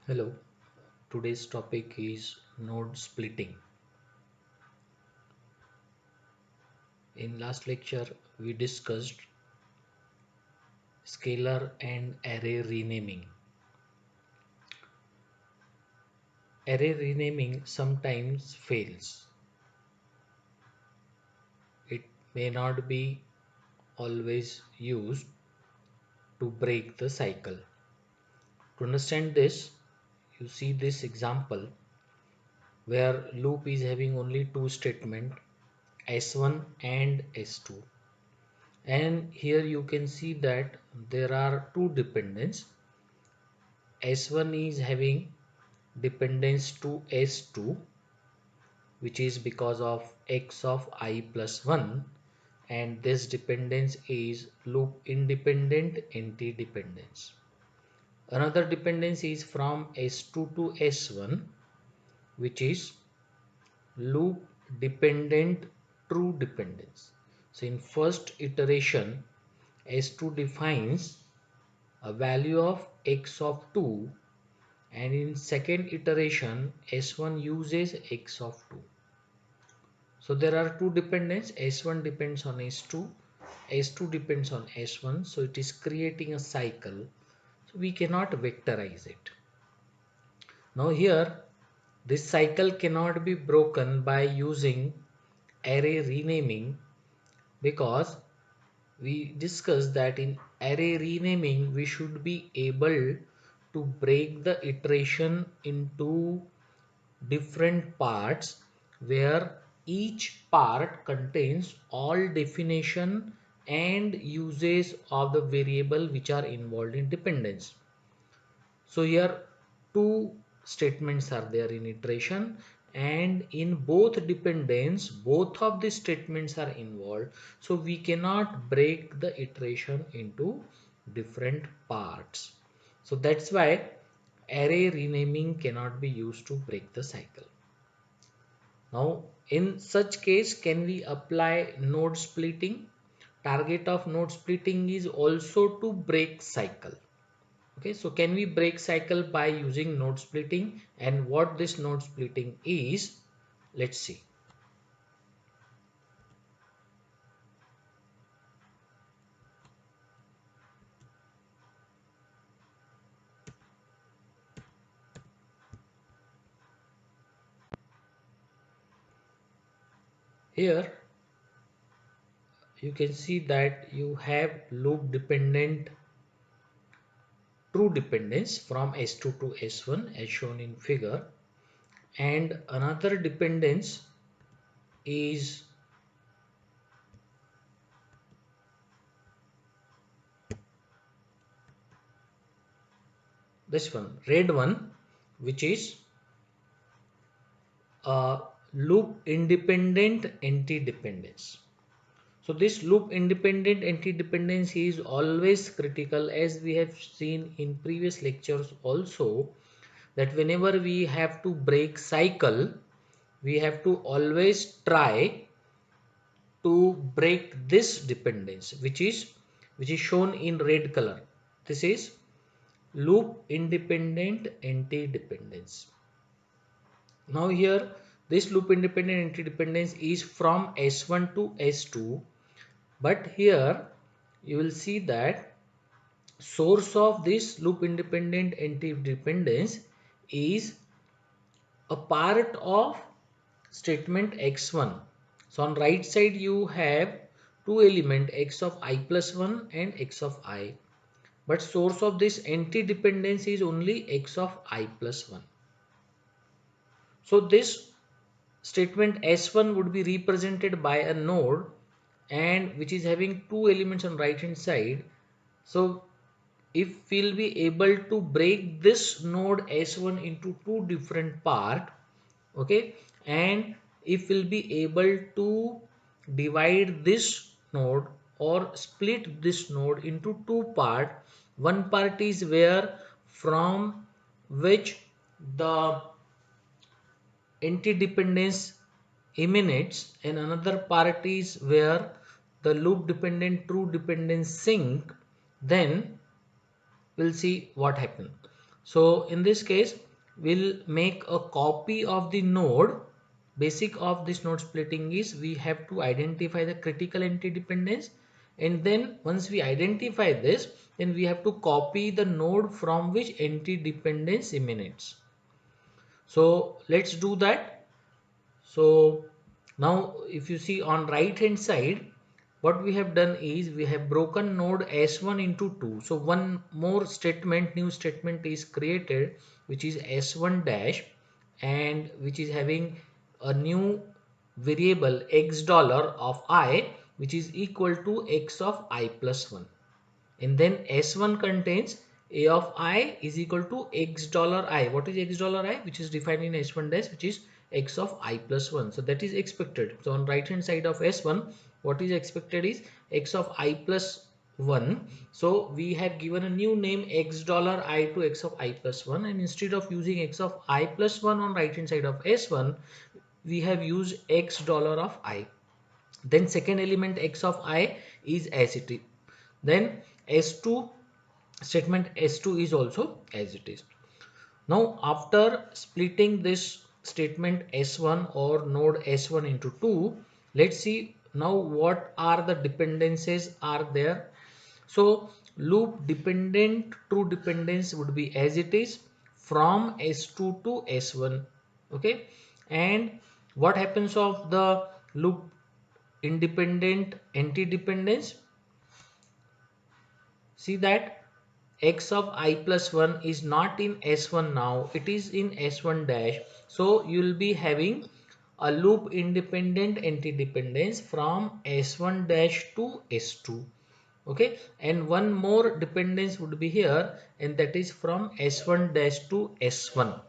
Hello, today's topic is node splitting. In last lecture, we discussed scalar and array renaming. Array renaming sometimes fails. It may not be always used to break the cycle. To understand this, you see this example where loop is having only two statements S1 and S2. And here you can see that there are two dependents. S1 is having dependence to S2, which is because of x of I plus 1, and this dependence is loop independent entity dependence. Another dependence is from S2 to S1, which is loop dependent true dependence. So in first iteration, S2 defines a value of x of 2, and in second iteration S1 uses x of 2. So there are two dependents. S1 depends on S2, S2 depends on S1, so it is creating a cycle, so we cannot vectorize it. Now here this cycle cannot be broken by using array renaming, because we discussed that in array renaming we should be able to break the iteration into different parts where each part contains all definition and uses of the variable which are involved in dependence. So here two statements are there in iteration, and in both dependence both of the statements are involved, so we cannot break the iteration into different parts. So that's why array renaming cannot be used to break the cycle. Now, in such case, can we apply node splitting? Target of node splitting is also to break cycle. Okay, so can we break cycle by using node splitting, and what this node splitting is? Let's see. Here you can see that you have loop dependent true dependence from S2 to S1 as shown in figure, and another dependence is this one, red one, which is loop independent entity dependence. So this loop independent entity dependence is always critical, as we have seen in previous lectures also, that whenever we have to break cycle, we have to always try to break this dependence, which is shown in red color. This is loop independent entity dependence. Now here this loop independent entity dependence is from S1 to S2, but here you will see that source of this loop independent entity dependence is a part of statement x1. So on right side you have two element x of I plus 1 and x of I, but source of this entity dependence is only x of I plus 1. So this statement S1 would be represented by a node, and which is having two elements on right hand side. So if we'll be able to break this node S1 into two different part, okay, and if we'll be able to divide this node or split this node into two part, one part is where from which the entity dependence emanates, and another part is where the loop dependent true dependence sync, then we'll see what happened. So in this case, we'll make a copy of the node. Basic of this node splitting is we have to identify the critical entity dependence, and then once we identify this, then we have to copy the node from which entity dependence emanates. So let's do that. So now if you see on right hand side, what we have done is we have broken node S1 into 2. So one more statement, new statement is created, which is S1 dash, and which is having a new variable x dollar of I, which is equal to x of I plus 1. And then S1 contains a of I is equal to x dollar I. What is x dollar I? Which is defined in S1 dash, which is x of I plus 1. So that is expected. So on right hand side of S1, what is expected is x of I plus 1. So we have given a new name x dollar I to x of I plus 1, and instead of using x of I plus 1 on right hand side of S1, we have used x dollar of I. Then second element x of I is as it is. Then S2 statement S2 is also as it is. Now after splitting this statement S1 or node S1 into 2, let's see now what are the dependencies are there. So loop dependent true dependence would be as it is from S2 to S1. Okay, and what happens of the loop independent entity dependence? See that x of I plus 1 is not in S1 now, it is in S1 dash. So you will be having a loop independent entity dependence from S1 dash to S2. Okay, and one more dependence would be here, and that is from S1 dash to S1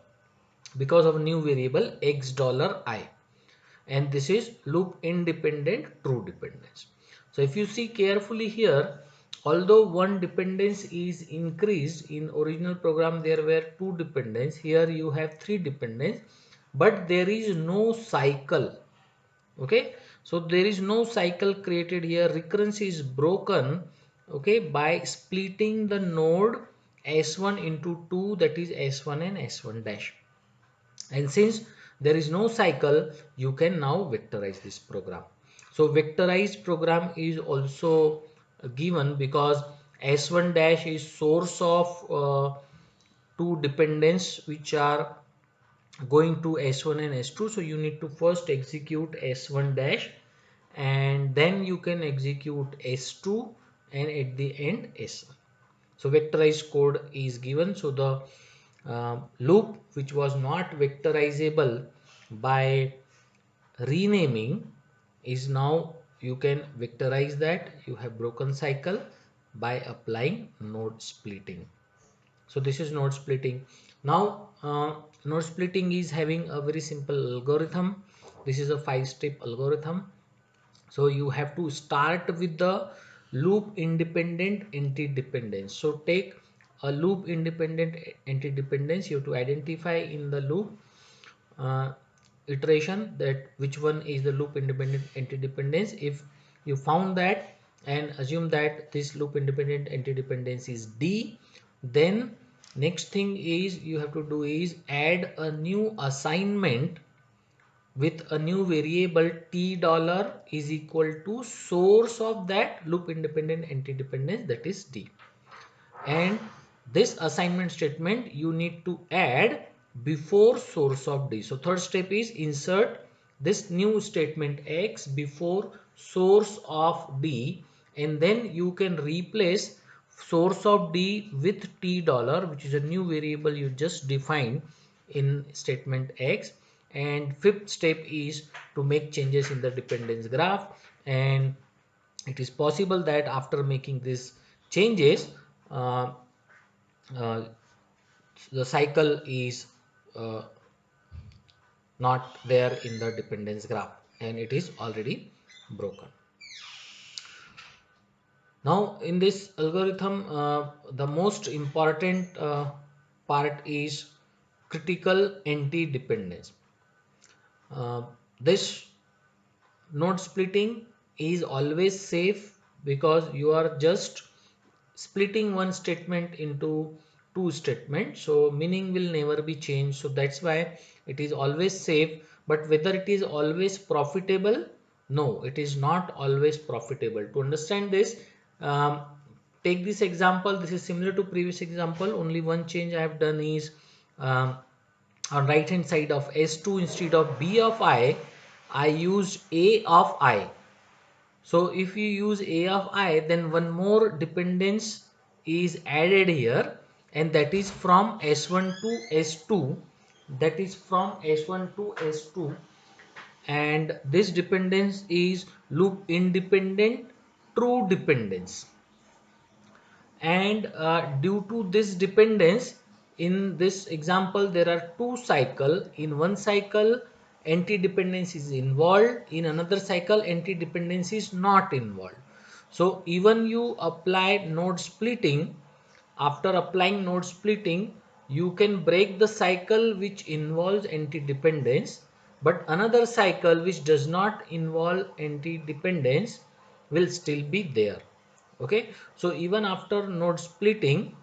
because of new variable x dollar I, and this is loop independent true dependence. So if you see carefully here, although one dependence is increased, in original program there were two dependence, here you have three dependence, but there is no cycle. Okay, so there is no cycle created here, recurrence is broken, okay, by splitting the node S1 into 2, that is S1 and S1 dash. And since there is no cycle, you can now vectorize this program. So vectorized program is also given because S1 dash is source of two dependence which are going to S1 and S2. So you need to first execute S1 dash, and then you can execute S2, and at the end S1. So vectorized code is given. So the loop which was not vectorizable by renaming is now you can vectorize that. You have broken cycle by applying node splitting. So this is node splitting. Now node splitting is having a very simple algorithm. This is a 5-step algorithm. So you have to start with the loop independent entity dependence. So take a loop independent entity dependence. You have to identify in the loop uh, iteration that which one is the loop independent entity dependence. If you found that and assume that this loop independent entity dependence is D, then next thing is you have to do is add a new assignment with a new variable t dollar is equal to source of that loop independent entity dependence, that is D. And this assignment statement you need to add before source of D. So third step is insert this new statement X before source of D, and then you can replace source of D with t dollar, which is a new variable you just defined in statement X. And fifth step is to make changes in the dependence graph, and it is possible that after making these changes uh, uh, the cycle is uh, not there in the dependence graph and it is already broken. Now in this algorithm the most important part is critical entity dependence. This node splitting is always safe because you are just splitting one statement into two statement, so meaning will never be changed. So that's why it is always safe. But whether it is always profitable, no, it is not always profitable. To understand this, um, take this example. This is similar to previous example, only one change I have done is, um, on right hand side of S2, instead of B of I used A of I. So if you use A of I, then one more dependence is added here, and that is from S1 to S2. That is from S1 to S2, and this dependence is loop independent true dependence. And due to this dependence, in this example there are two cycle. In one cycle anti-dependence is involved, in another cycle anti-dependence is not involved. So even you apply node splitting, after applying node splitting you can break the cycle which involves anti-dependence, but another cycle which does not involve anti-dependence will still be there. Okay, so even after node splitting,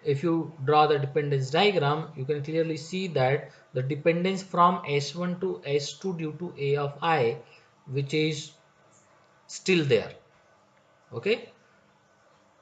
if you draw the dependence diagram, you can clearly see that the dependence from S1 to S2 due to A of I, which is still there. Okay,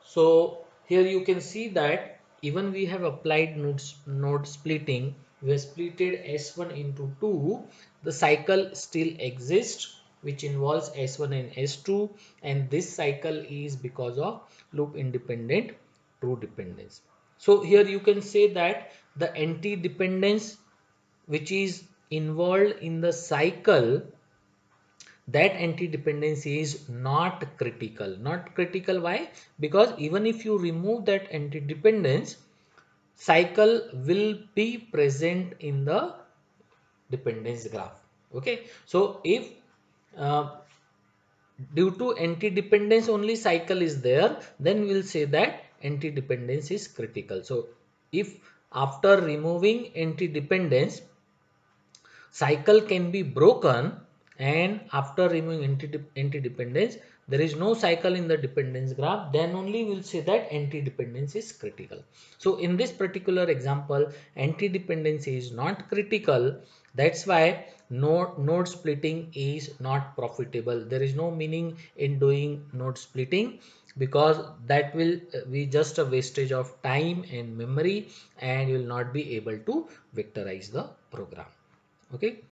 so here you can see that even we have applied node splitting, we have splitted S1 into 2, the cycle still exists which involves S1 and S2, and this cycle is because of loop independent true dependence. So here you can say that the anti-dependence which is involved in the cycle, that anti-dependence is not critical. Not critical, why? Because even if you remove that anti-dependence, cycle will be present in the dependence graph. Okay, so if uh, due to anti-dependence only cycle is there, then we will say that anti-dependence is critical. So if after removing anti-dependence cycle can be broken, and after removing anti-dependence there is no cycle in the dependence graph, then only we'll say that anti-dependence is critical. So in this particular example anti-dependence is not critical, that's why node splitting is not profitable. There is no meaning in doing node splitting, because that will be just a wastage of time and memory, and you will not be able to vectorize the program. Okay.